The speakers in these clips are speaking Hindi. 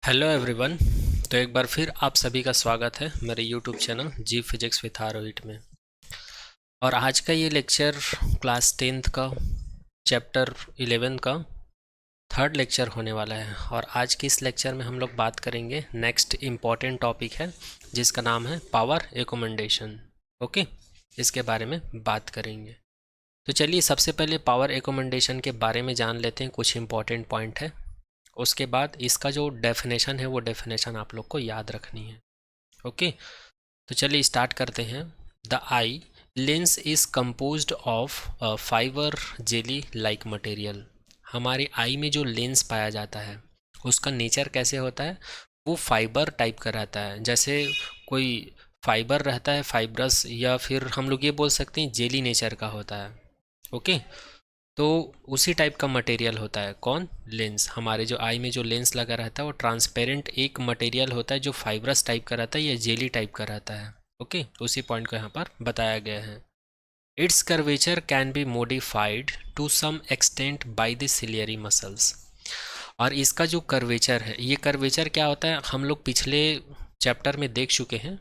Hello everyone. तो एक बार फिर आप सभी का स्वागत है मेरे YouTube channel G physics with Arohit में। और आज का ये लेक्चर क्लास 10th का चैप्टर 11 का थर्ड लेक्चर होने वाला है। और आज के इस लेक्चर में हम लोग बात करेंगे नेक्स्ट इम्पॉर्टेंट टॉपिक है जिसका नाम है पावर एकोमेंडेशन। ओके, इसके बारे में बात करेंगे। तो चलिए सबसे पहले पावर एकोमेंडेशन के बारे में जान लेते हैं, कुछ इंपॉर्टेंट पॉइंट है। उसके बाद इसका जो डेफिनेशन है वो डेफिनेशन आप लोग को याद रखनी है। ओके, तो चलिए स्टार्ट करते हैं। The eye lens is composed of fibre jelly like material. हमारी आई में जो लेंस पाया जाता है उसका नेचर कैसे होता है, वो फाइबर टाइप का रहता है। जैसे कोई फाइबर रहता है फाइब्रस, या फिर हम लोग ये बोल सकते हैं जेली नेचर का होता है। ओके, तो उसी टाइप का मटेरियल होता है कौन, लेंस। हमारे जो आई में जो लेंस लगा रहता है वो ट्रांसपेरेंट एक मटेरियल होता है जो फाइब्रस टाइप का रहता है या जेली टाइप का रहता है। ओके, उसी पॉइंट को यहाँ पर बताया गया है। Its curvature can be modified to some extent by the ciliary muscles. और इसका जो कर्वेचर है, ये कर्वेचर क्या होता है हम लोग पिछले चैप्टर में देख चुके हैं।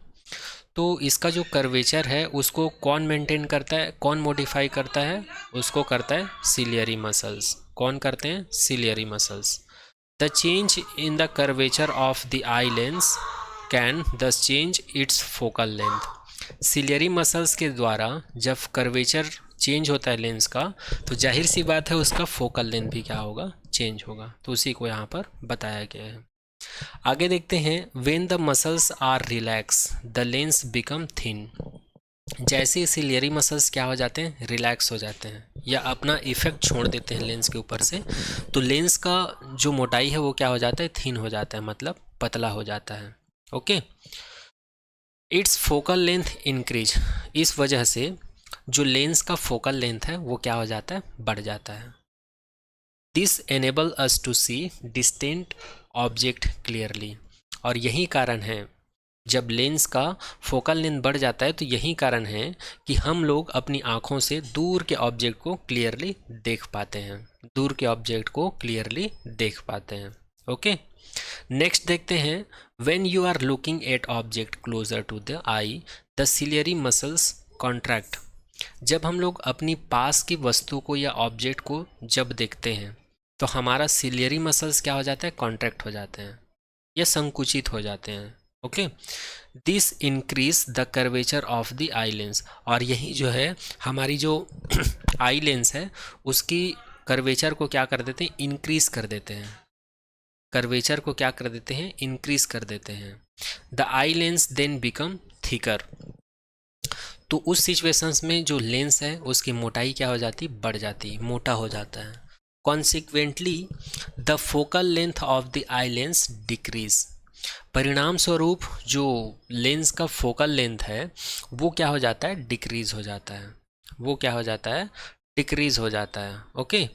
तो इसका जो कर्वेचर है उसको कौन मेंटेन करता है, कौन मॉडिफाई करता है, उसको करता है सिलियरी मसल्स। कौन करते हैं, ciliary muscles. The change in the curvature of the eye lens can thus change its focal length. Ciliary muscles के द्वारा जब कर्वेचर चेंज होता है लेंस का, तो जाहिर सी बात है उसका फोकल लेंथ भी क्या होगा, चेंज होगा। तो उसी को यहाँ पर बताया गया है। आगे देखते हैं। When the muscles are relax the lens become thin. जैसे सिलियरी मसल्स क्या हो जाते हैं, रिलैक्स हो जाते हैं या अपना इफेक्ट छोड़ देते हैं लेंस के ऊपर से, तो लेंस का जो मोटाई है वो क्या हो जाता है, थिन हो जाता है, मतलब पतला हो जाता है। Okay, it's focal length increase. इस वजह से जो लेंस का फोकल लेंथ है वो क्या हो जाता है, बढ़ जाता है। This enable us to see distant object clearly. और यही कारण है, जब लेंस का फोकल लेंथ बढ़ जाता है तो यही कारण है कि हम लोग अपनी आँखों से दूर के ऑब्जेक्ट को क्लियरली देख पाते हैं, दूर के ऑब्जेक्ट को क्लियरली देख पाते हैं। ओके, नेक्स्ट देखते हैं। When you are looking at object closer to the eye the ciliary muscles contract. जब हम लोग अपनी पास की वस्तु को या ऑब्जेक्ट को जब देखते हैं तो हमारा सिलियरी मसल्स क्या हो जाता है, कॉन्ट्रैक्ट हो जाते हैं या संकुचित हो जाते हैं। Okay, this increase the curvature of the eye lens. और यही जो है हमारी जो आई लेंस है उसकी कर्वेचर को क्या कर देते हैं, इंक्रीज कर देते हैं। कर्वेचर को क्या कर देते हैं, इंक्रीज कर देते हैं। The eye lens then become thicker. तो उस सिचुएशंस में जो लेंस है उसकी मोटाई क्या हो जाती, बढ़ जाती, मोटा हो जाता है। Consequently the focal length of the eye lens decrease. परिणाम स्वरूप जो लेंस का फोकल लेंथ है वो क्या हो जाता है, डिक्रीज हो जाता है। वो क्या हो जाता है, डिक्रीज हो जाता है। Okay,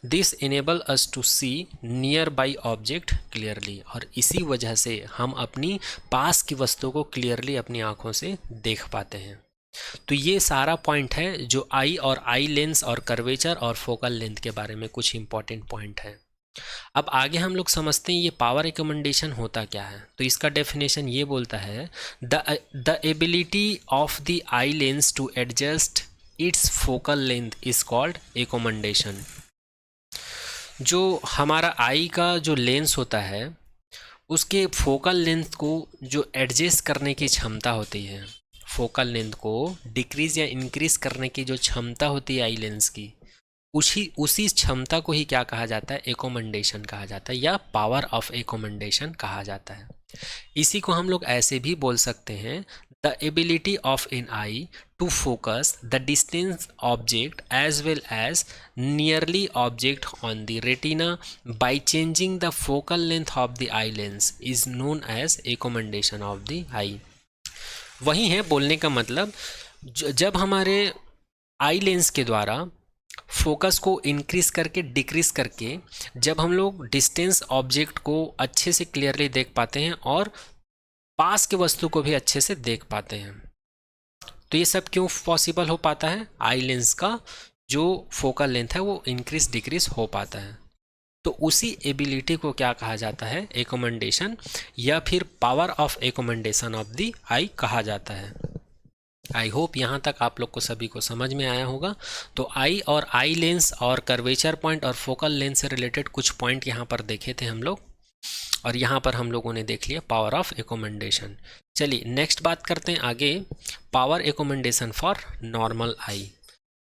this enable us to see nearby object clearly. और इसी वजह से हम अपनी पास की वस्तु को क्लियरली अपनी आँखों से देख पाते हैं। तो ये सारा पॉइंट है जो आई और आई लेंस और कर्वेचर और फोकल लेंथ के बारे में कुछ इंपॉर्टेंट पॉइंट है। अब आगे हम लोग समझते हैं ये पावर रिकमेंडेशन होता क्या है। तो इसका डेफिनेशन ये बोलता है, the ability of the eye lens to adjust its focal length is called accommodation. जो हमारा आई का जो लेंस होता है उसके फोकल लेंथ को जो एडजस्ट करने की क्षमता होती है, फोकल लेंथ को डिक्रीज या इंक्रीज करने की जो क्षमता होती है आई लेंस की, उसी क्षमता को ही क्या कहा जाता है, एकोमेंडेशन कहा जाता है या पावर ऑफ एकोमेंडेशन कहा जाता है। इसी को हम लोग ऐसे भी बोल सकते हैं, the ability of an eye to focus the distance object as well as nearly object on the retina by changing the focal length of the eye lens is known as accommodation of the eye. वही है बोलने का मतलब, जब हमारे आई लेंस के द्वारा फोकस को इंक्रीज करके डिक्रीज करके जब हम लोग डिस्टेंस ऑब्जेक्ट को अच्छे से क्लियरली देख पाते हैं और पास के वस्तु को भी अच्छे से देख पाते हैं, तो ये सब क्यों पॉसिबल हो पाता है, आई लेंस का जो फोकल लेंथ है वो इंक्रीज डिक्रीज हो पाता है। तो उसी एबिलिटी को क्या कहा जाता है, एकोमेंडेशन या फिर power of accommodation of the eye कहा जाता है। आई होप यहाँ तक आप लोग को सभी को समझ में आया होगा। तो आई और आई लेंस और कर्वेचर पॉइंट और फोकल लेंस से रिलेटेड कुछ पॉइंट यहाँ पर देखे थे हम लोग, और यहाँ पर हम लोगों ने देख लिया पावर ऑफ एकोमेंडेशन। चलिए नेक्स्ट बात करते हैं आगे, पावर एकोमेंडेशन फॉर नॉर्मल आई।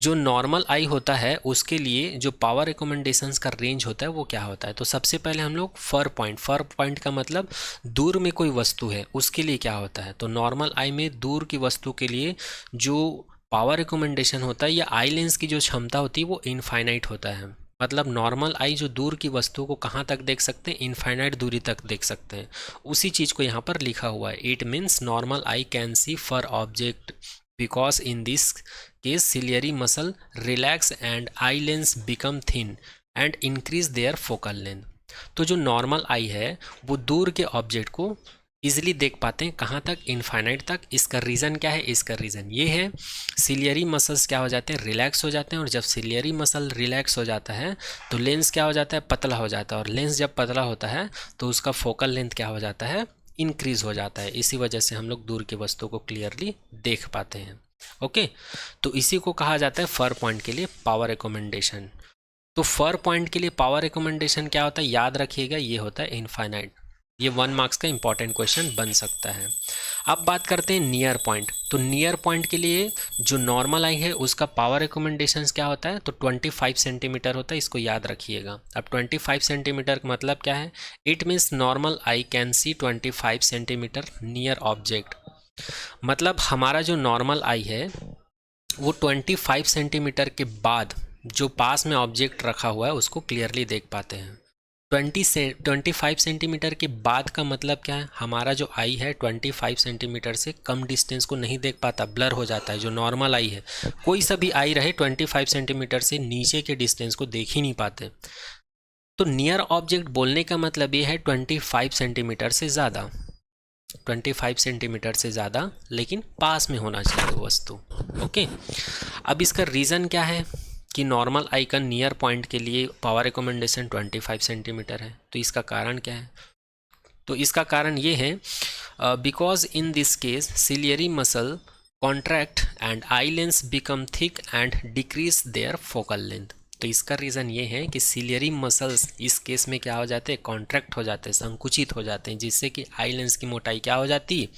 जो नॉर्मल आई होता है उसके लिए जो पावर रिकमेंडेशंस का रेंज होता है वो क्या होता है। तो सबसे पहले हम लोग फर पॉइंट का मतलब दूर में कोई वस्तु है उसके लिए क्या होता है। तो नॉर्मल आई में दूर की वस्तु के लिए जो पावर रिकमेंडेशन होता है या आई लेंस की जो क्षमता होती है वो इनफाइनाइट होता है। मतलब नॉर्मल आई जो दूर की वस्तु को कहाँ तक देख सकते हैं, इनफाइनाइट दूरी तक देख सकते हैं। उसी चीज़ को यहाँ पर लिखा हुआ है, it means normal eye can see far object because in this case ciliary muscle relax and eye lens become thin and increase their focal length। तो जो नॉर्मल आई है वो दूर के ऑब्जेक्ट को इजीली देख पाते हैं, कहाँ तक, इनफाइनाइट तक। इसका रीज़न क्या है, इसका रीज़न ये है सिलियरी मसल्स क्या हो जाते हैं, रिलैक्स हो जाते हैं। और जब सिलियरी मसल रिलैक्स हो जाता है तो लेंस क्या हो जाता है, पतला हो जाता है। और लेंस जब पतला होता है तो उसका फोकल लेंथ क्या हो जाता है, इंक्रीज हो जाता है। इसी वजह से हम लोग दूर की वस्तु को क्लियरली देख पाते हैं। ओके, तो इसी को कहा जाता है फर पॉइंट के लिए पावर रिकमेंडेशन। तो फर पॉइंट के लिए पावर रिकमेंडेशन क्या होता है, याद रखिएगा, ये होता है इनफाइनाइट। ये 1 मार्क्स का इंपॉर्टेंट क्वेश्चन बन सकता है। अब बात करते हैं नियर पॉइंट। तो नियर पॉइंट के लिए जो नॉर्मल आई है उसका पावर रिकमेंडेशन क्या होता है, तो 25 सेंटीमीटर होता है। इसको याद रखिएगा। अब 25 सेंटीमीटर का मतलब क्या है, it means normal eye can C 25 centimetre near object. मतलब हमारा जो नॉर्मल आई है वो 25 सेंटीमीटर के बाद जो पास में ऑब्जेक्ट रखा हुआ है उसको क्लियरली देख पाते हैं। 25 सेंटीमीटर के बाद का मतलब क्या है, हमारा जो आई है 25 सेंटीमीटर से कम डिस्टेंस को नहीं देख पाता, ब्लर हो जाता है। जो नॉर्मल आई है, कोई सा भी आई रहे 25 सेंटीमीटर से नीचे के डिस्टेंस को देख ही नहीं पाते। तो नियर ऑब्जेक्ट बोलने का मतलब ये है 25 सेंटीमीटर से ज़्यादा, 25 सेंटीमीटर से ज़्यादा, लेकिन पास में होना चाहिए वो वस्तु। ओके, अब इसका रीज़न क्या है कि नॉर्मल आई का नियर पॉइंट के लिए पावर रिकमेंडेशन 25 सेंटीमीटर है। तो इसका कारण क्या है, तो इसका कारण ये है because in this case ciliary muscle contract and eye lens become thick and decrease there focal length. तो इसका रीज़न ये है कि सिलियरी मसल्स इस केस में क्या हो जाते हैं, कॉन्ट्रैक्ट हो जाते हैं, संकुचित हो जाते हैं, जिससे कि आई लेंस की मोटाई क्या हो जाती है,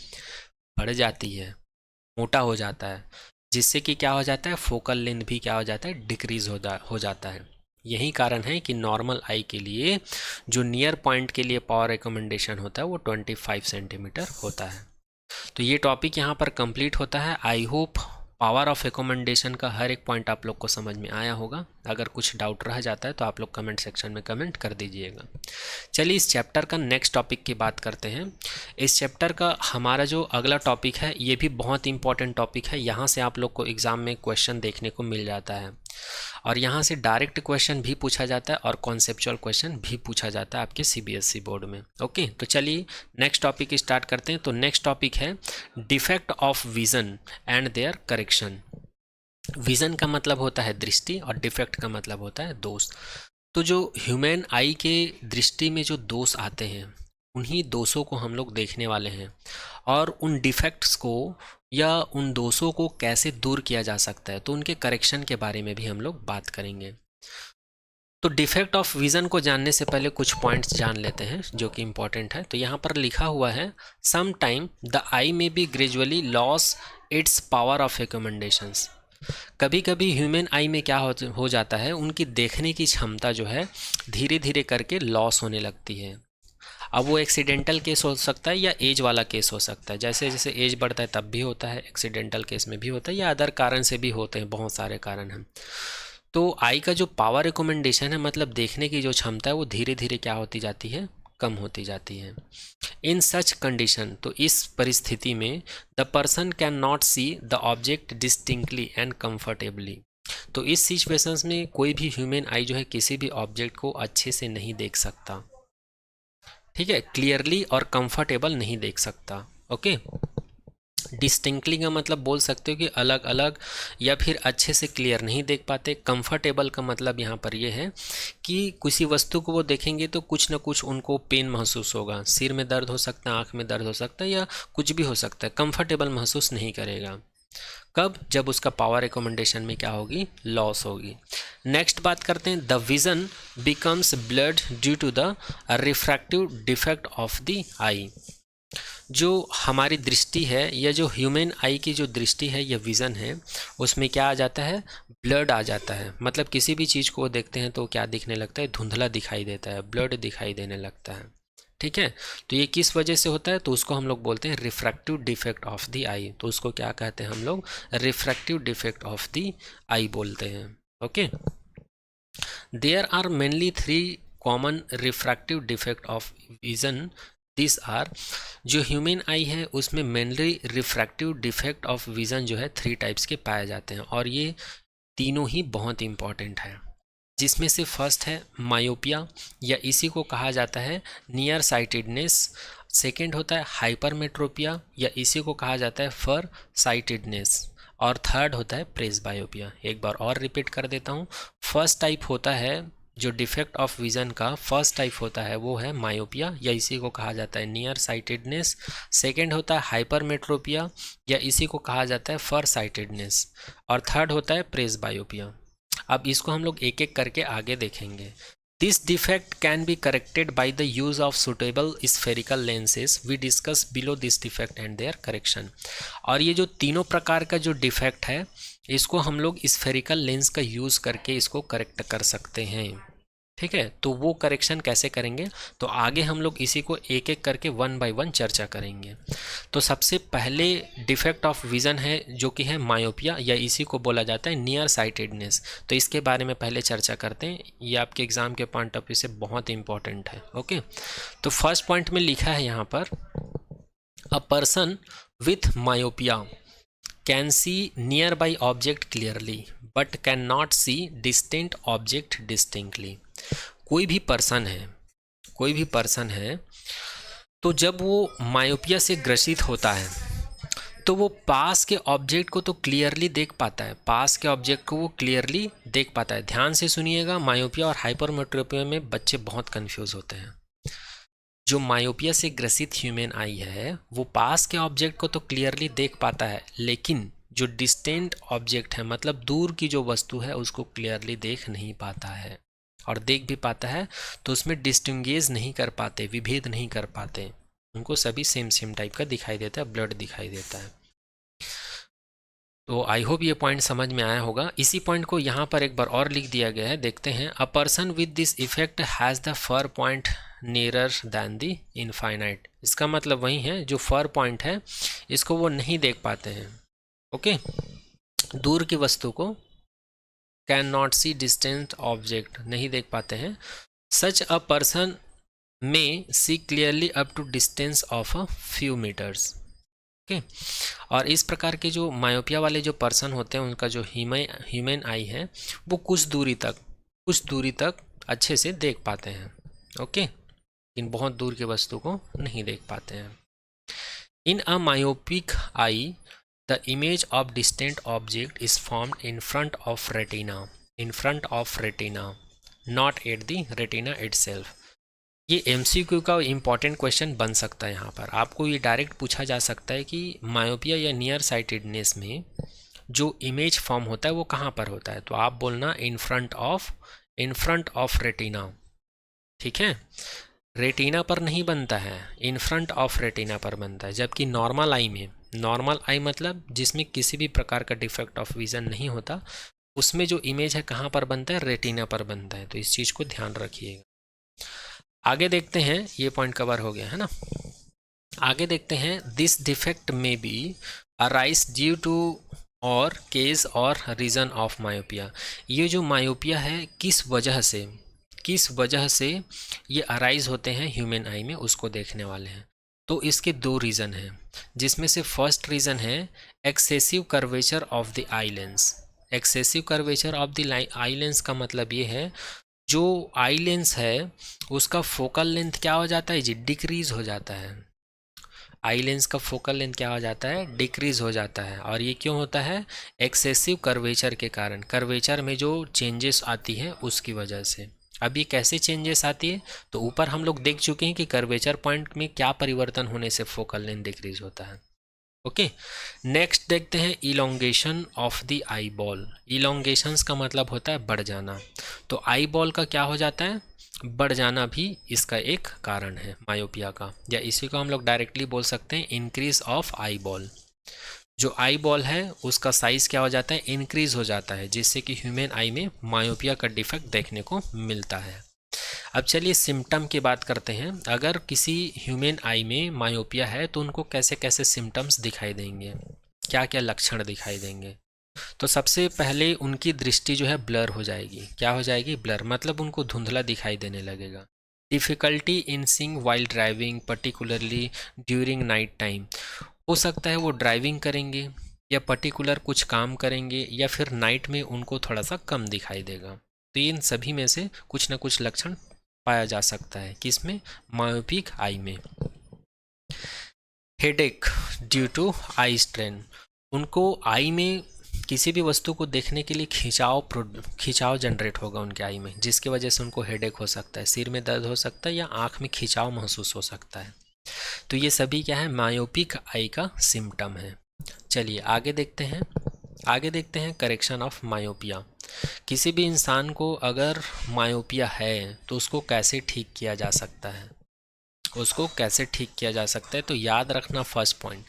बढ़ जाती है, मोटा हो जाता है, जिससे कि क्या हो जाता है, फोकल लेंथ भी क्या हो जाता है, डिक्रीज हो जाता है। यही कारण है कि नॉर्मल आई के लिए जो नियर पॉइंट के लिए पावर रिकमेंडेशन होता है वो 25 सेंटीमीटर होता है। तो ये टॉपिक यहाँ पर कंप्लीट होता है। I hope power of recommendation का हर एक पॉइंट आप लोग को समझ में आया होगा। अगर कुछ डाउट रह जाता है तो आप लोग कमेंट सेक्शन में कमेंट कर दीजिएगा। चलिए इस चैप्टर का नेक्स्ट टॉपिक की बात करते हैं। इस चैप्टर का हमारा जो अगला टॉपिक है ये भी बहुत इंपॉर्टेंट टॉपिक है। यहाँ से आप लोग को एग्ज़ाम में क्वेश्चन देखने को मिल जाता है, और यहाँ से डायरेक्ट क्वेश्चन भी पूछा जाता है और कॉन्सेप्चुअल क्वेश्चन भी पूछा जाता है आपके सीबीएसई बोर्ड में। ओके, तो चलिए नेक्स्ट टॉपिक स्टार्ट करते हैं। तो नेक्स्ट टॉपिक है defect of vision and their correction. Vision का मतलब होता है दृष्टि और डिफेक्ट का मतलब होता है दोष। तो जो ह्यूमन आई के दृष्टि में जो दोष आते हैं उन्हीं दोषों को हम लोग देखने वाले हैं, और उन डिफेक्ट्स को या उन दोषों को कैसे दूर किया जा सकता है, तो उनके करेक्शन के बारे में भी हम लोग बात करेंगे। तो डिफेक्ट ऑफ विज़न को जानने से पहले कुछ पॉइंट्स जान लेते हैं जो कि इम्पॉर्टेंट है। तो यहाँ पर लिखा हुआ है some time the eye may be gradually loss its power of recommendations. कभी कभी ह्यूमन आई में क्या हो जाता है, उनकी देखने की क्षमता जो है धीरे धीरे करके लॉस होने लगती है। अब वो एक्सीडेंटल केस हो सकता है या एज वाला केस हो सकता है। जैसे जैसे एज बढ़ता है तब भी होता है, एक्सीडेंटल केस में भी होता है, या अदर कारण से भी होते हैं, बहुत सारे कारण हैं। तो आई का जो पावर रिकमेंडेशन है, मतलब देखने की जो क्षमता है, वो धीरे धीरे क्या होती जाती है, कम होती जाती है। इन सच कंडीशन, तो इस परिस्थिति में the person can not see the object distinctly and comfortably. तो इस सिचुएशंस में कोई भी ह्यूमन आई जो है किसी भी ऑब्जेक्ट को अच्छे से नहीं देख सकता, ठीक है, क्लियरली और कंफर्टेबल नहीं देख सकता। ओके, डिस्टिंक्टली का मतलब बोल सकते हो कि अलग अलग या फिर अच्छे से क्लियर नहीं देख पाते। कंफर्टेबल का मतलब यहाँ पर ये है कि किसी वस्तु को वो देखेंगे तो कुछ ना कुछ उनको पेन महसूस होगा, सिर में दर्द हो सकता है, आँख में दर्द हो सकता है, या कुछ भी हो सकता है, कंफर्टेबल महसूस नहीं करेगा। कब? जब उसका पावर रिकमेंडेशन में क्या होगी? लॉस होगी। नेक्स्ट बात करते हैं, the vision becomes blurred due to the refractive defect of the eye. जो हमारी दृष्टि है या जो ह्यूमन आई की जो दृष्टि है या विज़न है, उसमें क्या आ जाता है? ब्लड आ जाता है। मतलब किसी भी चीज़ को देखते हैं तो क्या दिखने लगता है? धुंधला दिखाई देता है, ब्लड दिखाई देने लगता है। ठीक है, तो ये किस वजह से होता है? तो उसको हम लोग बोलते हैं refractive defect of the eye. तो उसको क्या कहते हैं हम लोग? Refractive defect of the eye बोलते हैं। Okay, there are mainly 3 common refractive defect of vision. This are, जो ह्यूमन आई है उसमें mainly refractive defect of vision जो है 3 टाइप्स के पाए जाते हैं, और ये तीनों ही बहुत इंपॉर्टेंट है। जिसमें से फर्स्ट है मायोपिया, या इसी को कहा जाता है नियर साइटेडनेस। सेकेंड होता है हाइपरमेट्रोपिया, या इसी को कहा जाता है फर साइटेडनेस। और थर्ड होता है प्रेसबायोपिया। एक बार और रिपीट कर देता हूँ। फर्स्ट टाइप होता है जो डिफेक्ट ऑफ विजन का फर्स्ट टाइप होता है वो है मायोपिया, या इसी को कहा जाता है नियर साइटेडनेस। सेकेंड होता है हाइपरमेट्रोपिया, या इसी को कहा जाता है फर साइटेडनेस। और थर्ड होता है प्रेसबायोपिया। अब इसको हम लोग एक एक करके आगे देखेंगे। This defect can be corrected by the use of suitable spherical lenses. We discuss below this defect and their correction. और ये जो तीनों प्रकार का जो डिफेक्ट है, इसको हम लोग स्फेरिकल लेंस का यूज़ करके इसको करेक्ट कर सकते हैं। ठीक है, तो वो करेक्शन कैसे करेंगे, तो आगे हम लोग इसी को एक एक करके 1 बाय 1 चर्चा करेंगे। तो सबसे पहले डिफेक्ट ऑफ विज़न है जो कि है मायोपिया, या इसी को बोला जाता है नियर साइटेडनेस। तो इसके बारे में पहले चर्चा करते हैं, ये आपके एग्जाम के पॉइंट ऑफ व्यू से बहुत इंपॉर्टेंट है। ओके, तो फर्स्ट पॉइंट में लिखा है यहाँ पर, अ person with myopia can see nearby object clearly but can not see distant object distinctly. कोई भी पर्सन है तो जब वो मायोपिया से ग्रसित होता है तो वो पास के ऑब्जेक्ट को तो क्लियरली देख पाता है, पास के ऑब्जेक्ट को वो क्लियरली देख पाता है। ध्यान से सुनिएगा, मायोपिया और हाइपरमेट्रोपिया में बच्चे बहुत कंफ्यूज होते हैं। जो मायोपिया से ग्रसित ह्यूमन आई है वो पास के ऑब्जेक्ट को तो क्लियरली देख पाता है, लेकिन जो डिस्टेंट ऑब्जेक्ट है, मतलब दूर की जो वस्तु है, उसको क्लियरली देख नहीं पाता है। और देख भी पाता है तो उसमें डिस्टिंग्विश नहीं कर पाते, विभेद नहीं कर पाते। उनको सभी सेम टाइप का दिखाई देता है, ब्लड दिखाई देता है। तो आई होप ये पॉइंट समझ में आया होगा। इसी पॉइंट को यहाँ पर एक बार और लिख दिया गया है, देखते हैं। A person with this effect has the far point nearer than the infinite. इसका मतलब वही है, जो फर पॉइंट है इसको वो नहीं देख पाते हैं। ओके, दूर की वस्तु को can not see distant object, नहीं देख पाते हैं। Such a person may see clearly up to distance of a few metres. Okay, और इस प्रकार के जो मायोपिया वाले जो पर्सन होते हैं उनका जो ह्यूमन आई है वो कुछ दूरी तक अच्छे से देख पाते हैं। ओके, लेकिन बहुत दूर की वस्तु को नहीं देख पाते हैं। In a myopic eye the image of distant object is formed in front of retina not at the retina itself. ये एमसीक्यू का इम्पॉर्टेंट क्वेश्चन बन सकता है। यहाँ पर आपको ये डायरेक्ट पूछा जा सकता है कि मायोपिया या नियर साइटेडनेस में जो इमेज फॉर्म होता है वो कहाँ पर होता है, तो आप बोलना इन फ्रंट ऑफ रेटिना। ठीक है, रेटिना पर नहीं बनता है, इन फ्रंट ऑफ रेटिना पर बनता है। जबकि नॉर्मल आई मतलब जिसमें किसी भी प्रकार का डिफेक्ट ऑफ विजन नहीं होता, उसमें जो इमेज है कहाँ पर बनता है, रेटिना पर बनता है। तो इस चीज़ को ध्यान रखिएगा। आगे देखते हैं, ये पॉइंट कवर हो गया है ना। आगे देखते हैं, दिस डिफेक्ट में बी अराइज ड्यू टू और केस और रीज़न ऑफ मायोपिया। ये जो मायोपिया है किस वजह से ये अराइज होते हैं ह्यूमन आई में, उसको देखने वाले हैं। तो इसके 2 रीज़न हैं, जिसमें से फर्स्ट रीज़न है excessive curvature of the eye lens. Excessive curvature of the eye lens का मतलब ये है, जो आई लेंस है उसका फोकल लेंथ क्या हो जाता है जी, डिक्रीज हो जाता है। आई लेंस का फोकल लेंथ क्या हो जाता है, डिक्रीज हो जाता है। और ये क्यों होता है, एक्सेसिव कर्वेचर के कारण, कर्वेचर में जो चेंजेस आती है उसकी वजह से। अब ये कैसे चेंजेस आती है, तो ऊपर हम लोग देख चुके हैं कि कर्वेचर पॉइंट में क्या परिवर्तन होने से फोकल लेंथ डिक्रीज होता है। ओके, नेक्स्ट देखते हैं elongation of the I ball. Elongations का मतलब होता है बढ़ जाना। तो आई बॉल का क्या हो जाता है, बढ़ जाना भी इसका एक कारण है मायोपिया का, या इसी को हम लोग डायरेक्टली बोल सकते हैं इंक्रीज ऑफ आई बॉल। जो आई बॉल है उसका साइज क्या हो जाता है, इंक्रीज हो जाता है, जिससे कि ह्यूमन आई में मायोपिया का डिफेक्ट देखने को मिलता है। अब चलिए सिम्टम की बात करते हैं। अगर किसी ह्यूमन आई में मायोपिया है तो उनको कैसे कैसे सिम्टम्स दिखाई देंगे, क्या क्या लक्षण दिखाई देंगे। तो सबसे पहले उनकी दृष्टि जो है ब्लर हो जाएगी। क्या हो जाएगी, ब्लर, मतलब उनको धुंधला दिखाई देने लगेगा। Difficulty in seeing while driving particularly during night time. हो सकता है वो ड्राइविंग करेंगे या पर्टिकुलर कुछ काम करेंगे या फिर नाइट में उनको थोड़ा सा कम दिखाई देगा। तो इन सभी में से कुछ ना कुछ लक्षण पाया जा सकता है किसमें, मायोपिक आई में। Headache due to eye strain, उनको आई में किसी भी वस्तु को देखने के लिए खिंचाव जनरेट होगा उनके आई में, जिसकी वजह से उनको हेडेक हो सकता है, सिर में दर्द हो सकता है या आँख में खिंचाव महसूस हो सकता है। तो ये सभी क्या है, मायोपिक आई का सिम्टम है। चलिए आगे देखते हैं। आगे देखते हैं करेक्शन ऑफ मायोपिया। किसी भी इंसान को अगर मायोपिया है तो उसको कैसे ठीक किया जा सकता है, उसको कैसे ठीक किया जा सकता है। तो याद रखना first point,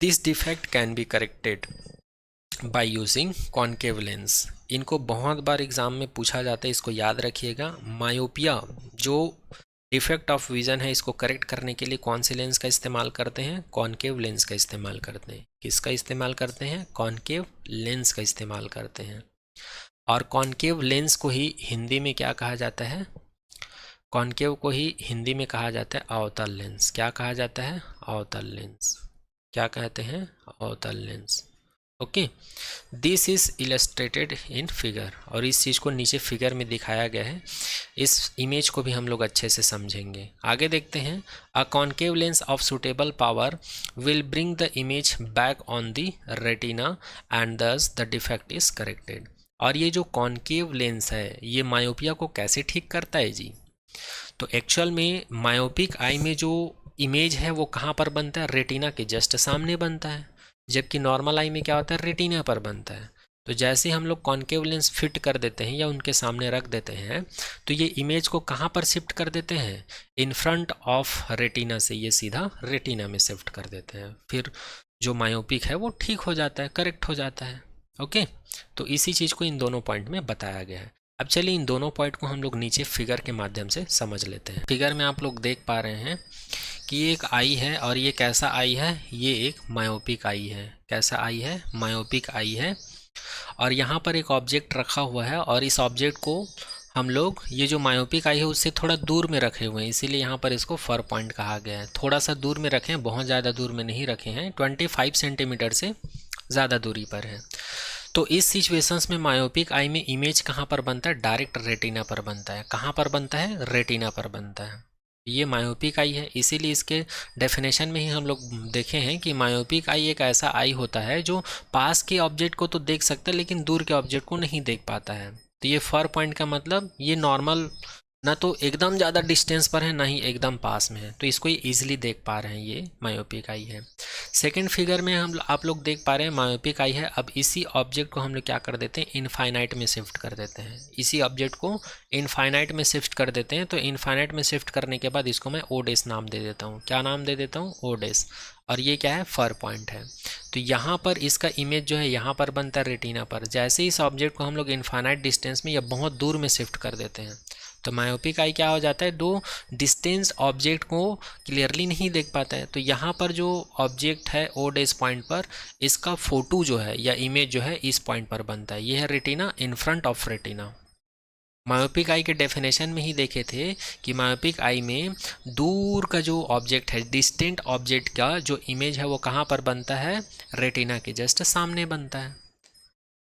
this defect can be corrected by using concave lens. इनको बहुत बार एग्जाम में पूछा जाता है, इसको याद रखिएगा। मायोपिया जो डिफेक्ट ऑफ विजन है इसको करेक्ट करने के लिए कौन से लेंस का इस्तेमाल करते हैं, कॉन्केव लेंस का इस्तेमाल करते हैं। किसका इस्तेमाल करते हैं, कॉन्केव लेंस का इस्तेमाल करते हैं। और कॉन्केव लेंस को ही हिंदी में क्या कहा जाता है, कॉन्केव को ही हिंदी में कहा जाता है अवतल लेंस। क्या कहा जाता है, अवतल लेंस। क्या कहते हैं, अवतल lens. Okay, this is illustrated in figure, और इस चीज़ को नीचे फिगर में दिखाया गया है। इस इमेज को भी हम लोग अच्छे से समझेंगे। आगे देखते हैं, a concave lens of suitable power will bring the image back on the retina and दस द डिफेक्ट इज करेक्टेड। और ये जो कॉन्केव लेंस है ये मायोपिया को कैसे ठीक करता है जी, तो एक्चुअल में मायोपिक आई में जो इमेज है वो कहाँ पर बनता है, रेटिना के जस्ट सामने बनता है, जबकि नॉर्मल आई में क्या होता है, रेटिना पर बनता है। तो जैसे हम लोग कॉन्केव लेंस फिट कर देते हैं या उनके सामने रख देते हैं तो ये इमेज को कहाँ पर शिफ्ट कर देते हैं, इन फ्रंट ऑफ रेटिना से ये सीधा रेटिना में शिफ्ट कर देते हैं। फिर जो मायोपिक है वो ठीक हो जाता है, करेक्ट हो जाता है। ओके, तो इसी चीज़ को इन दोनों पॉइंट में बताया गया है। अब चलिए इन दोनों पॉइंट को हम लोग नीचे फिगर के माध्यम से समझ लेते हैं। फिगर में आप लोग देख पा रहे हैं कि ये एक आई है, और ये कैसा आई है, ये एक मायोपिक आई है। कैसा आई है, मायोपिक आई है। और यहाँ पर एक ऑब्जेक्ट रखा हुआ है, और इस ऑब्जेक्ट को हम लोग ये जो मायोपिक आई है उससे थोड़ा दूर में रखे हुए हैं, इसीलिए यहाँ पर इसको फर पॉइंट कहा गया है। थोड़ा सा दूर में रखें, बहुत ज़्यादा दूर में नहीं रखे हैं, 25 सेंटीमीटर से ज़्यादा दूरी पर है। तो इस सिचुएशंस में मायोपिक आई में इमेज कहाँ पर बनता है, डायरेक्ट रेटिना पर बनता है। कहाँ पर बनता है, रेटिना पर बनता है। ये मायोपिक आई है, इसीलिए इसके डेफिनेशन में ही हम लोग देखे हैं कि मायोपिक आई एक ऐसा आई होता है जो पास के ऑब्जेक्ट को तो देख सकता है लेकिन दूर के ऑब्जेक्ट को नहीं देख पाता है। तो ये फर पॉइंट का मतलब ये नॉर्मल ना तो एकदम ज़्यादा डिस्टेंस पर है ना ही एकदम पास में है, तो इसको ये ईजिली देख पा रहे हैं, ये मायोपिक आई है। सेकंड फिगर में हम आप लोग देख पा रहे हैं मायोपिक आई है। अब इसी ऑब्जेक्ट को हम लोग क्या कर देते हैं, इनफाइनाइट में शिफ्ट कर देते हैं। इसी ऑब्जेक्ट को इनफाइनाइट में शिफ्ट कर देते हैं। तो इनफाइनाइट में शिफ्ट करने के बाद इसको मैं ओडेस नाम दे देता हूँ। क्या नाम दे देता हूँ, ओडेस। और ये क्या है, फर पॉइंट है। तो यहाँ पर इसका इमेज जो है यहाँ पर बनता है रेटिना पर। जैसे इस ऑब्जेक्ट को हम लोग इनफाइनाइट डिस्टेंस में या बहुत दूर में शिफ्ट कर देते हैं तो मायोपिक आई क्या हो जाता है, दो डिस्टेंस ऑब्जेक्ट को क्लियरली नहीं देख पाता है। तो यहाँ पर जो ऑब्जेक्ट है ओ डेस पॉइंट पर, इसका फोटो जो है या इमेज जो है इस पॉइंट पर बनता है। ये है retina in front of retina. Myopic eye के डेफिनेशन में ही देखे थे कि मायोपिक आई में दूर का जो ऑब्जेक्ट है, डिस्टेंट ऑब्जेक्ट का जो इमेज है वो कहाँ पर बनता है, रेटिना के जस्ट सामने बनता है।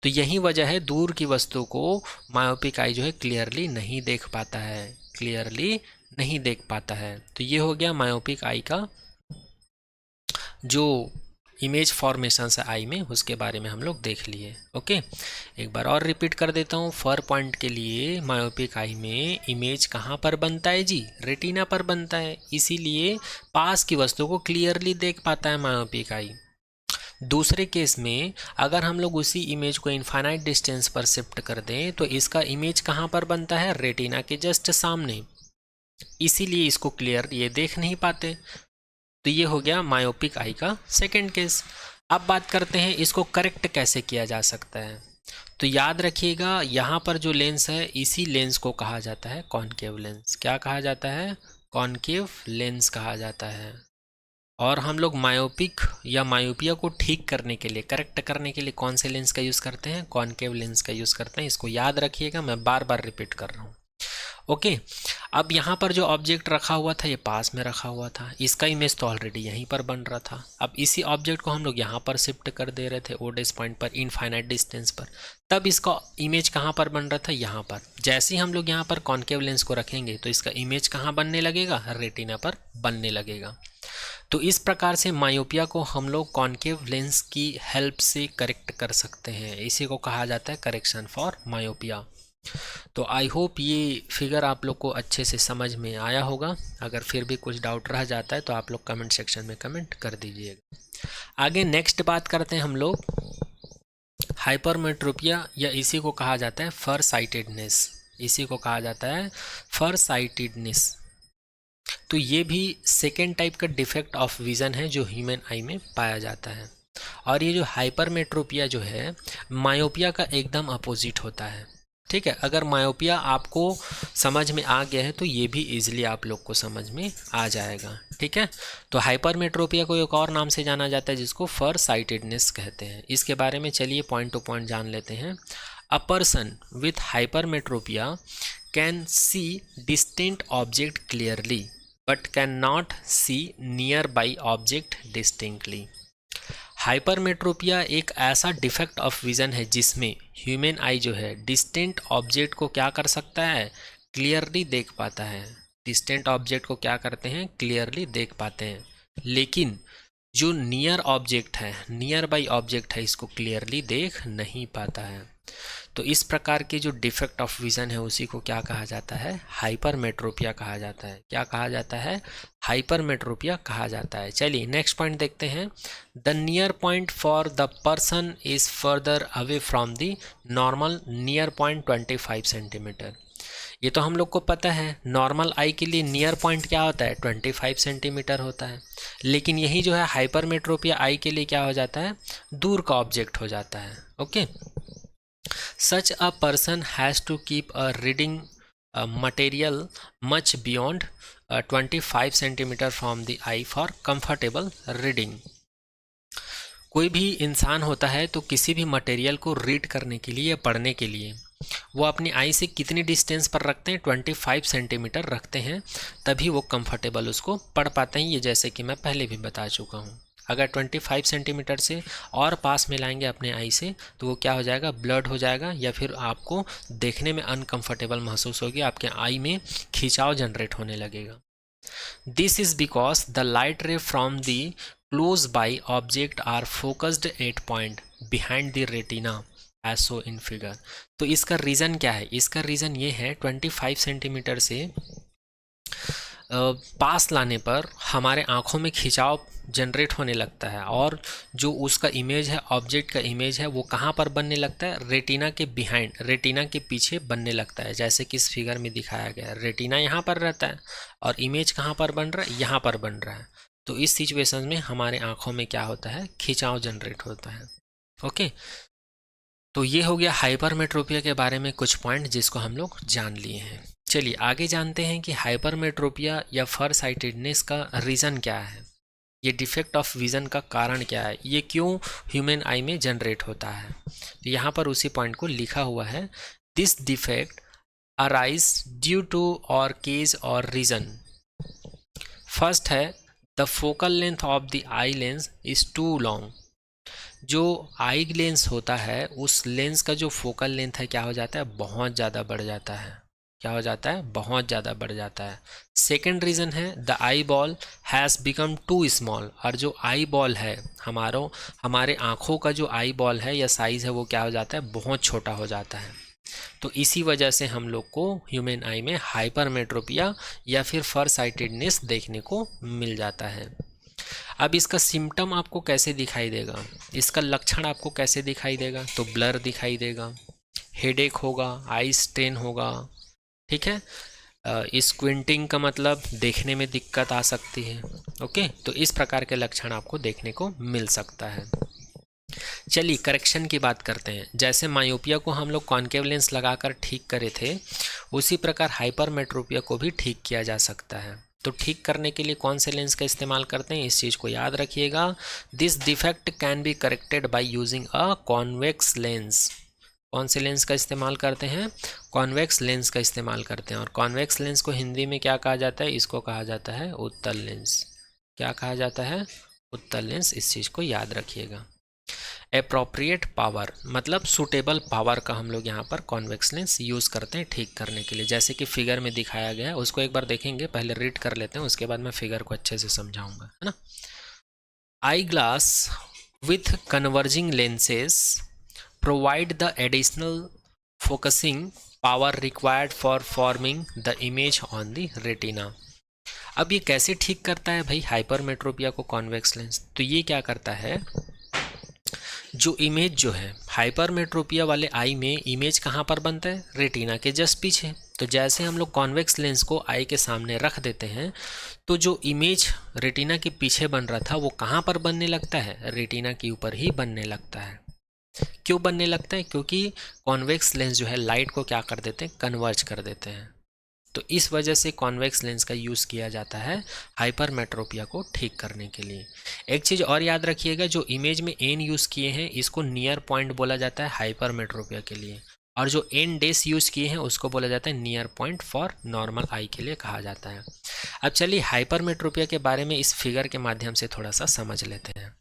तो यही वजह है दूर की वस्तु को मायोपिक आई जो है क्लियरली नहीं देख पाता है, क्लियरली नहीं देख पाता है। तो ये हो गया मायोपिक आई का जो इमेज फॉर्मेशन है आई में, उसके बारे में हम लोग देख लिए। ओके, एक बार और रिपीट कर देता हूँ। फर पॉइंट के लिए मायोपिक आई में इमेज कहाँ पर बनता है जी? रेटिना पर बनता है, इसीलिए पास की वस्तु को क्लियरली देख पाता है मायोपिक आई। दूसरे केस में अगर हम लोग उसी इमेज को इनफाइनाइट डिस्टेंस पर शिफ्ट कर दें तो इसका इमेज कहाँ पर बनता है? रेटिना के जस्ट सामने, इसीलिए इसको क्लियर ये देख नहीं पाते। तो ये हो गया मायोपिक आई का सेकंड केस। अब बात करते हैं इसको करेक्ट कैसे किया जा सकता है। तो याद रखिएगा, यहाँ पर जो लेंस है इसी लेंस को कहा जाता है कॉनकेव लेंस। क्या कहा जाता है? कॉनकेव लेंस कहा जाता है। और हम लोग मायोपिक या मायोपिया को ठीक करने के लिए, करेक्ट करने के लिए कौन से लेंस का यूज़ करते हैं? कॉनकेव लेंस का यूज़ करते हैं। इसको याद रखिएगा, मैं बार बार रिपीट कर रहा हूँ। ओके, अब यहाँ पर जो ऑब्जेक्ट रखा हुआ था ये पास में रखा हुआ था, इसका इमेज तो ऑलरेडी यहीं पर बन रहा था। अब इसी ऑब्जेक्ट को हम लोग यहाँ पर शिफ्ट कर दे रहे थे ओडेस पॉइंट पर, इनफाइनाइट डिस्टेंस पर, तब इसका इमेज कहाँ पर बन रहा था? यहाँ पर। जैसे ही हम लोग यहाँ पर कॉनकेव लेंस को रखेंगे तो इसका इमेज कहाँ बनने लगेगा? रेटिना पर बनने लगेगा। तो इस प्रकार से मायोपिया को हम लोग कॉनकेव लेंस की हेल्प से करेक्ट कर सकते हैं। इसी को कहा जाता है करेक्शन फॉर मायोपिया। तो आई होप ये फिगर आप लोग को अच्छे से समझ में आया होगा। अगर फिर भी कुछ डाउट रह जाता है तो आप लोग कमेंट सेक्शन में कमेंट कर दीजिएगा। आगे नेक्स्ट बात करते हैं हम लोग हाइपरमेट्रोपिया, या इसी को कहा जाता है फर साइटेडनेस। इसी को कहा जाता है फर साइटेडनेस। तो ये भी सेकेंड टाइप का डिफेक्ट ऑफ विज़न है जो ह्यूमन आई में पाया जाता है। और ये जो हाइपरमेट्रोपिया जो है मायोपिया का एकदम अपोजिट होता है। ठीक है, अगर मायोपिया आपको समझ में आ गया है तो ये भी इजीली आप लोग को समझ में आ जाएगा। ठीक है, तो हाइपरमेट्रोपिया को एक और नाम से जाना जाता है जिसको फर साइटेडनेस कहते हैं। इसके बारे में चलिए पॉइंट टू पॉइंट जान लेते हैं। A person with hypermetropia can see distinct object clearly but can not see nearby object distinctly. Hypermetropia एक ऐसा डिफेक्ट ऑफ विज़न है जिसमें ह्यूमन आई जो है डिस्टेंट ऑब्जेक्ट को क्या कर सकता है? क्लियरली देख पाता है। डिस्टेंट ऑब्जेक्ट को क्या करते हैं? क्लियरली देख पाते हैं। लेकिन जो नियर ऑब्जेक्ट है, नियर बाई ऑब्जेक्ट है, इसको क्लियरली देख नहीं पाता है। तो इस प्रकार के जो डिफेक्ट ऑफ विज़न है उसी को क्या कहा जाता है? हाइपरमेट्रोपिया कहा जाता है। क्या कहा जाता है? हाइपरमेट्रोपिया कहा जाता है। चलिए नेक्स्ट पॉइंट देखते हैं। The near point for the person is further away from the normal near point 25 centimetre. ये तो हम लोग को पता है, नॉर्मल आई के लिए नियर पॉइंट क्या होता है? 25 सेंटीमीटर होता है। लेकिन यही जो है हाइपरमेट्रोपिया आई के लिए क्या हो जाता है? दूर का ऑब्जेक्ट हो जाता है। Okay, such a person has to keep a reading material much beyond 25 centimeter from the eye for comfortable reading। कोई भी इंसान होता है तो किसी भी मटेरियल को रीड करने के लिए या पढ़ने के लिए वो अपनी आई से कितनी डिस्टेंस पर रखते हैं? 25 सेंटीमीटर रखते हैं, तभी वो कंफर्टेबल उसको पढ़ पाते हैं। ये जैसे कि मैं पहले भी बता चुका हूँ। अगर 25 सेंटीमीटर से और पास में लाएंगे अपने आई से तो वो क्या हो जाएगा? ब्लड हो जाएगा, या फिर आपको देखने में अनकंफर्टेबल महसूस होगी, आपके आई में खिंचाव जनरेट होने लगेगा। This is because the light ray from the close by object are focused at point behind the retina as so in figure. तो इसका रीज़न क्या है? इसका रीज़न ये है 25 सेंटीमीटर से पास लाने पर हमारे आँखों में खिंचाव जनरेट होने लगता है, और जो उसका इमेज है, ऑब्जेक्ट का इमेज है, वो कहाँ पर बनने लगता है? रेटिना के बिहाइंड, रेटिना के पीछे बनने लगता है। जैसे कि इस फिगर में दिखाया गया है, रेटिना यहाँ पर रहता है और इमेज कहाँ पर बन रहा है? यहाँ पर बन रहा है। तो इस सिचुएशन में हमारे आँखों में क्या होता है? खिंचाव जनरेट होता है। ओके, तो ये हो गया हाइपरमेट्रोपिया के बारे में कुछ पॉइंट जिसको हम लोग जान लिए हैं। चलिए आगे जानते हैं कि हाइपरमेट्रोपिया या फर साइटेडनेस का रीज़न क्या है, ये डिफेक्ट ऑफ विज़न का कारण क्या है, ये क्यों ह्यूमन आई में जनरेट होता है। तो यहाँ पर उसी पॉइंट को लिखा हुआ है, this defect arise due to और केज और रीज़न। फर्स्ट है the focal length of the eye lens is too long. जो आई लेंस होता है उस लेंस का जो फोकल लेंथ है क्या हो जाता है? बहुत ज़्यादा बढ़ जाता है। क्या हो जाता है, बहुत ज़्यादा बढ़ जाता है। सेकेंड रीज़न है the eye ball has become too small, और जो आई बॉल है हमारे आँखों का जो आई बॉल है या साइज़ है वो क्या हो जाता है, बहुत छोटा हो जाता है। तो इसी वजह से हम लोग को ह्यूमन आई में हाइपरमेट्रोपिया या फिर फर साइटेडनेस देखने को मिल जाता है। अब इसका सिम्टम आपको कैसे दिखाई देगा, इसका लक्षण आपको कैसे दिखाई देगा, तो ब्लर दिखाई देगा, हेडेक होगा, आई स्ट्रेन होगा, ठीक है। स्क्विंटिंग का मतलब देखने में दिक्कत आ सकती है। ओके, तो इस प्रकार के लक्षण आपको देखने को मिल सकता है। चलिए करेक्शन की बात करते हैं। जैसे मायोपिया को हम लोग कॉन्केव लेंस लगाकर ठीक करे थे, उसी प्रकार हाइपरमेट्रोपिया को भी ठीक किया जा सकता है। तो ठीक करने के लिए कौन से लेंस का इस्तेमाल करते हैं, इस चीज़ को याद रखिएगा। This defect can be corrected by using a convex lens. कौन से लेंस का इस्तेमाल करते हैं, कॉन्वेक्स लेंस का इस्तेमाल करते हैं। और कॉन्वेक्स लेंस को हिंदी में क्या कहा जाता है, इसको कहा जाता है उत्तल लेंस। क्या कहा जाता है, उत्तल लेंस। इस चीज़ को याद रखिएगा। एप्रोप्रिएट पावर मतलब सूटेबल पावर का हम लोग यहाँ पर कॉन्वेक्स लेंस यूज़ करते हैं ठीक करने के लिए, जैसे कि फिगर में दिखाया गया है। उसको एक बार देखेंगे, पहले रीड कर लेते हैं, उसके बाद मैं फिगर को अच्छे से समझाऊंगा, है ना। Eye glass with converging lenses provide the additional focusing power required for forming the image on the retina. अब ये कैसे ठीक करता है भाई हाइपरमेट्रोपिया को कॉन्वेक्स लेंस, तो ये क्या करता है, जो इमेज जो है हाइपरमेट्रोपिया वाले आई में इमेज कहाँ पर बनता है, रेटिना के जस्ट पीछे। तो जैसे हम लोग कॉन्वेक्स लेंस को आई के सामने रख देते हैं, तो जो इमेज रेटिना के पीछे बन रहा था वो कहाँ पर बनने लगता है, रेटिना के ऊपर ही बनने लगता है। क्यों बनने लगता है, क्योंकि कॉन्वेक्स लेंस जो है लाइट को क्या कर देते हैं, कन्वर्ज कर देते हैं। तो इस वजह से कॉन्वेक्स लेंस का यूज़ किया जाता है हाइपरमेट्रोपिया को ठीक करने के लिए। एक चीज़ और याद रखिएगा, जो इमेज में एन यूज़ किए हैं इसको नियर पॉइंट बोला जाता है हाइपरमेट्रोपिया के लिए, और जो एन डेस यूज़ किए हैं उसको बोला जाता है नियर पॉइंट फॉर नॉर्मल आई के लिए कहा जाता है। अब चलिए हाइपरमेट्रोपिया के बारे में इस फिगर के माध्यम से थोड़ा सा समझ लेते हैं।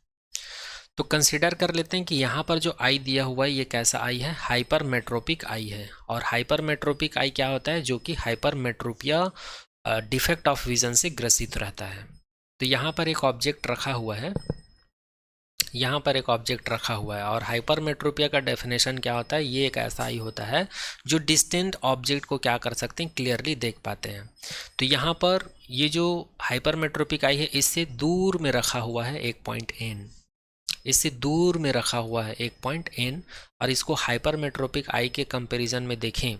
तो कंसिडर कर लेते हैं कि यहाँ पर जो आई दिया हुआ है ये कैसा आई है, हाइपरमेट्रोपिक आई है। और हाइपरमेट्रोपिक आई क्या होता है, जो कि हाइपरमेट्रोपिया डिफेक्ट ऑफ विजन से ग्रसित रहता है। तो यहाँ पर एक ऑब्जेक्ट रखा हुआ है, यहाँ पर एक ऑब्जेक्ट रखा हुआ है, और हाइपरमेट्रोपिया का डेफिनेशन क्या होता है, ये एक ऐसा आई होता है जो डिस्टेंट ऑब्जेक्ट को क्या कर सकते हैं, क्लियरली देख पाते हैं। तो यहाँ पर ये जो हाइपरमेट्रोपिक आई है इससे दूर में रखा हुआ है एक पॉइंट एन, इससे दूर में रखा हुआ है एक पॉइंट एन, और इसको हाइपरमेट्रोपिक आई के कंपैरिजन में देखें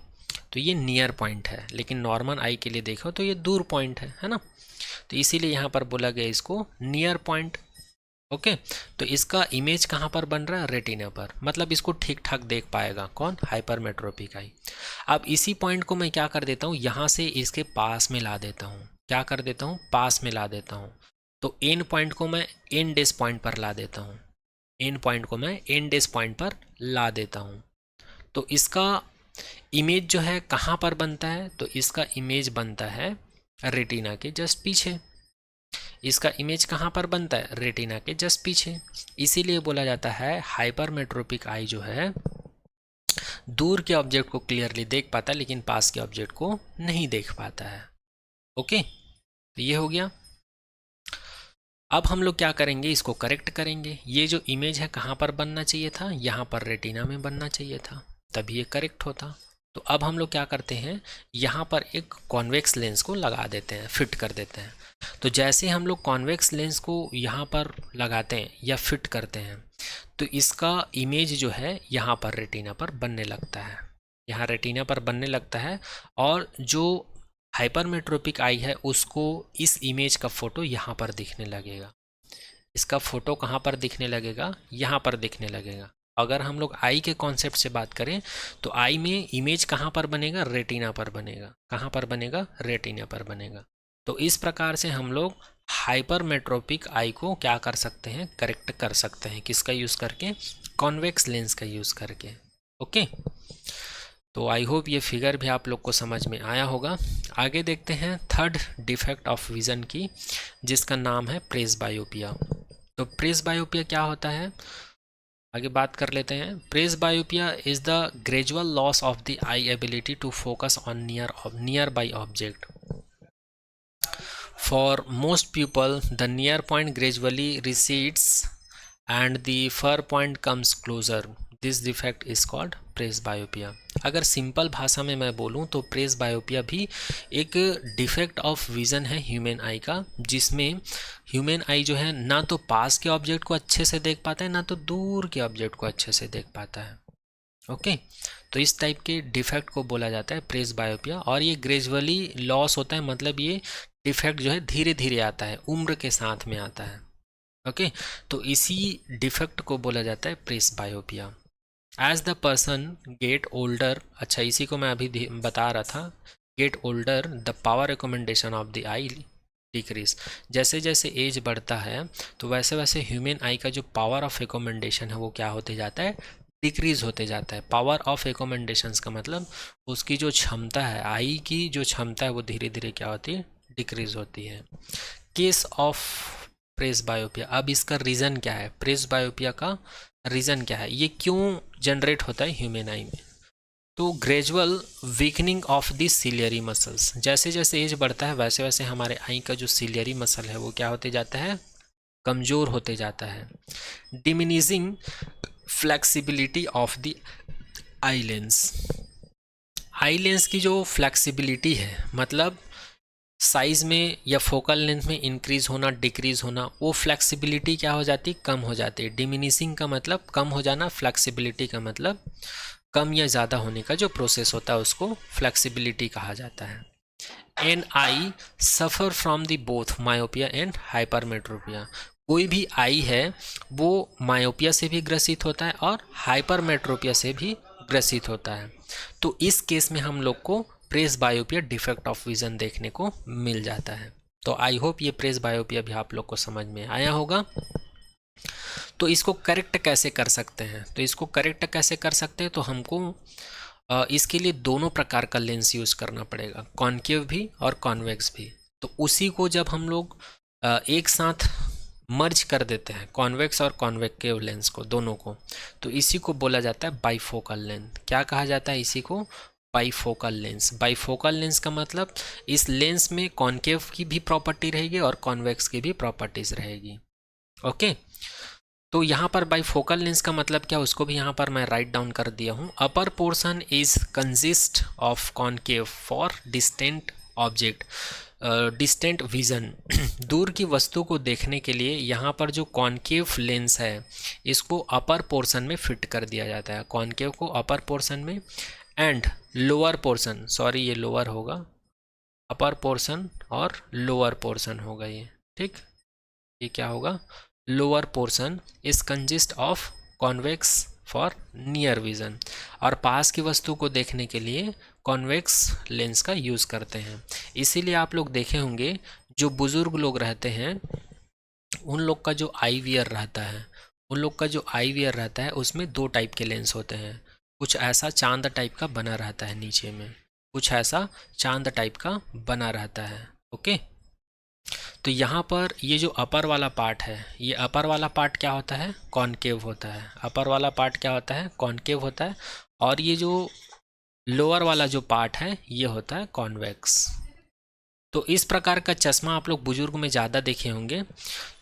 तो ये नियर पॉइंट है, लेकिन नॉर्मल आई के लिए देखो तो ये दूर पॉइंट है ना। तो इसीलिए यहाँ पर बोला गया इसको नियर पॉइंट। ओके, तो इसका इमेज कहाँ पर बन रहा है, रेटिना पर, मतलब इसको ठीक ठाक देख पाएगा कौन, हाइपरमेट्रोपिक आई। अब इसी पॉइंट को मैं क्या कर देता हूँ, यहाँ से इसके पास में ला देता हूँ, क्या कर देता हूँ, पास में ला देता हूँ। तो एन पॉइंट को मैं एन डेस पॉइंट पर ला देता हूँ, एन पॉइंट को मैं एन डेस पॉइंट पर ला देता हूँ। तो इसका इमेज जो है कहाँ पर बनता है, तो इसका इमेज बनता है रेटिना के जस्ट पीछे। इसका इमेज कहाँ पर बनता है, रेटिना के जस्ट पीछे। इसीलिए बोला जाता है हाइपरमेट्रोपिक आई जो है दूर के ऑब्जेक्ट को क्लियरली देख पाता है, लेकिन पास के ऑब्जेक्ट को नहीं देख पाता है। ओके, तो ये हो गया। अब हम लोग क्या करेंगे, इसको करेक्ट करेंगे। ये जो इमेज है कहाँ पर बनना चाहिए था, यहाँ पर रेटिना में बनना चाहिए था, तभी ये करेक्ट होता। तो अब हम लोग क्या करते हैं, यहाँ पर एक कॉन्वेक्स लेंस को लगा देते हैं, फिट कर देते हैं। तो जैसे हम लोग कॉन्वेक्स लेंस को यहाँ पर लगाते हैं या फिट करते हैं, तो इसका इमेज जो है यहाँ पर रेटिना पर बनने लगता है, यहाँ रेटिना पर बनने लगता है। और जो हाइपरमेट्रोपिक आई है उसको इस इमेज का फोटो यहाँ पर दिखने लगेगा। इसका फोटो कहाँ पर दिखने लगेगा, यहाँ पर दिखने लगेगा। अगर हम लोग आई के कॉन्सेप्ट से बात करें तो आई में इमेज कहाँ पर बनेगा, रेटिना पर बनेगा। कहाँ पर बनेगा, रेटिना पर बनेगा। तो इस प्रकार से हम लोग हाइपरमेट्रोपिक आई को क्या कर सकते हैं, करेक्ट कर सकते हैं। किसका यूज़ करके, कॉन्वेक्स लेंस का यूज़ करके। ओके, तो आई होप ये फिगर भी आप लोग को समझ में आया होगा। आगे देखते हैं थर्ड डिफेक्ट ऑफ विज़न की, जिसका नाम है प्रेसबायोपिया। तो प्रेसबायोपिया क्या होता है, आगे बात कर लेते हैं। Presbyopia is the gradual loss of the eye ability to focus on nearby object. For most people the near point gradually recedes and the far point comes closer. This defect is called presbyopia. अगर सिंपल भाषा में मैं बोलूं तो प्रेस बायोपिया भी एक डिफेक्ट ऑफ विज़न है ह्यूमन आई का, जिसमें ह्यूमन आई जो है ना तो पास के ऑब्जेक्ट को अच्छे से देख पाता है ना तो दूर के ऑब्जेक्ट को अच्छे से देख पाता है। ओके, तो इस टाइप के डिफेक्ट को बोला जाता है प्रेस बायोपिया, और ये ग्रेजुअली लॉस होता है, मतलब ये डिफेक्ट जो है धीरे धीरे आता है, उम्र के साथ में आता है। ओके, तो इसी डिफेक्ट को बोला जाता है presbyopia. As the person get older, अच्छा इसी को मैं अभी बता रहा था, get older the power recommendation of the eye decrease. जैसे जैसे एज बढ़ता है तो वैसे वैसे ह्यूमन आई का जो पावर ऑफ रिकमेंडेशन है वो क्या होते जाता है, डिक्रीज होते जाता है। पावर ऑफ रिकमेंडेशंस का मतलब उसकी जो क्षमता है, आई की जो क्षमता है वो धीरे धीरे क्या होती है, डिक्रीज होती है। केस ऑफ प्रेस बायोपिया, अब इसका रीज़न क्या है, प्रेस बायोपिया का रीज़न क्या है, ये क्यों जनरेट होता है ह्यूमन आई में। तो gradual weakening of the ciliary muscles, जैसे जैसे एज बढ़ता है वैसे वैसे हमारे आई का जो सिलियरी मसल है वो क्या होते जाता है, कमज़ोर होते जाता है। Diminishing flexibility of the eye lens, eye lens की जो फ्लेक्सिबिलिटी है, मतलब साइज़ में या फोकल लेंथ में इंक्रीज़ होना डिक्रीज़ होना, वो फ्लेक्सिबिलिटी क्या हो जाती, कम हो जाती है। डिमिनिशिंग का मतलब कम हो जाना, फ्लेक्सिबिलिटी का मतलब कम या ज़्यादा होने का जो प्रोसेस होता है उसको फ्लेक्सिबिलिटी कहा जाता है। An eye suffer from the both myopia and hypermetropia, कोई भी आई है वो मायोपिया से भी ग्रसित होता है और हाइपरमेट्रोपिया से भी ग्रसित होता है। तो इस केस में हम लोग को प्रेस बायोपिया डिफेक्ट ऑफ विज़न देखने को मिल जाता है। तो आई होप ये प्रेस बायोपिया भी आप लोग को समझ में आया होगा। तो इसको करेक्ट कैसे कर सकते हैं, तो इसको करेक्ट कैसे कर सकते हैं, तो हमको इसके लिए दोनों प्रकार का लेंस यूज़ करना पड़ेगा, कॉन्केव भी और कॉन्वेक्स भी। तो उसी को जब हम लोग एक साथ मर्ज कर देते हैं, कॉन्वेक्स और कॉन्वेकेव लेंस को, दोनों को, तो इसी को बोला जाता है बाईफोकल लेंस। क्या कहा जाता है इसी को, बाईफोकल लेंस। बाईफोकल लेंस का मतलब इस लेंस में कॉन्केव की भी प्रॉपर्टी रहेगी और कॉन्वेक्स की भी प्रॉपर्टीज रहेगी। ओके, तो यहाँ पर बाईफोकल लेंस का मतलब क्या, उसको भी यहाँ पर मैं राइट डाउन कर दिया हूँ। Upper portion is consist of concave for distant object, distant vision, दूर की वस्तु को देखने के लिए यहाँ पर जो कॉन्केव लेंस है इसको अपर पोर्शन में फिट कर दिया जाता है, कॉन्केव को अपर पोर्शन में, एंड लोअर पोर्शन, सॉरी ये लोअर होगा, अपर पोर्शन और लोअर पोर्शन होगा ये, ठीक, ये क्या होगा, lower portion is consist of convex for near vision, और पास की वस्तु को देखने के लिए कॉन्वेक्स लेंस का यूज़ करते हैं। इसीलिए आप लोग देखे होंगे जो बुज़ुर्ग लोग रहते हैं उन लोग का जो आई वियर रहता है, उन लोग का जो आई वियर रहता है उसमें दो टाइप के लेंस होते हैं, कुछ ऐसा चांद टाइप का बना रहता है नीचे में, कुछ ऐसा चांद टाइप का बना रहता है। ओके, तो यहाँ पर ये जो अपर वाला पार्ट है, ये अपर वाला पार्ट क्या होता है, कॉन्केव होता है, अपर वाला पार्ट क्या होता है, कॉन्केव होता है, और ये जो लोअर वाला जो पार्ट है ये होता है कॉन्वेक्स। तो इस प्रकार का चश्मा आप लोग बुजुर्ग में ज़्यादा देखे होंगे।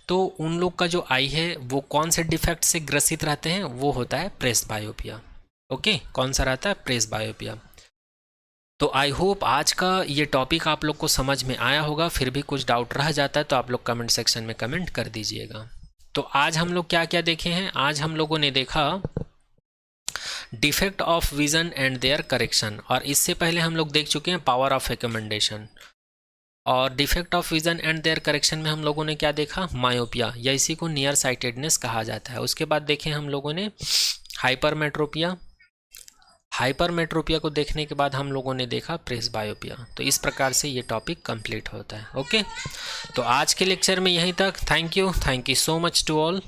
तो उन लोग का जो आई है वो कौन से डिफेक्ट से ग्रसित रहते हैं, वो होता है प्रेस बायोपिया। ओके, कौन सा रहता है, प्रेस बायोपिया। तो आई होप आज का ये टॉपिक आप लोग को समझ में आया होगा। फिर भी कुछ डाउट रह जाता है तो आप लोग कमेंट सेक्शन में कमेंट कर दीजिएगा। तो आज हम लोग क्या क्या देखे हैं, आज हम लोगों ने देखा defect of vision and their correction, और इससे पहले हम लोग देख चुके हैं पावर ऑफ रिकमेंडेशन। और defect of vision and their correction में हम लोगों ने क्या देखा, मायोपिया, या इसी को नियर साइटेडनेस कहा जाता है। उसके बाद देखें हम लोगों ने हाइपरमेट्रोपिया, हाइपरमेट्रोपिया को देखने के बाद हम लोगों ने देखा प्रेस बायोपिया। तो इस प्रकार से ये टॉपिक कंप्लीट होता है। ओके, तो आज के लेक्चर में यहीं तक। Thank you so much to all.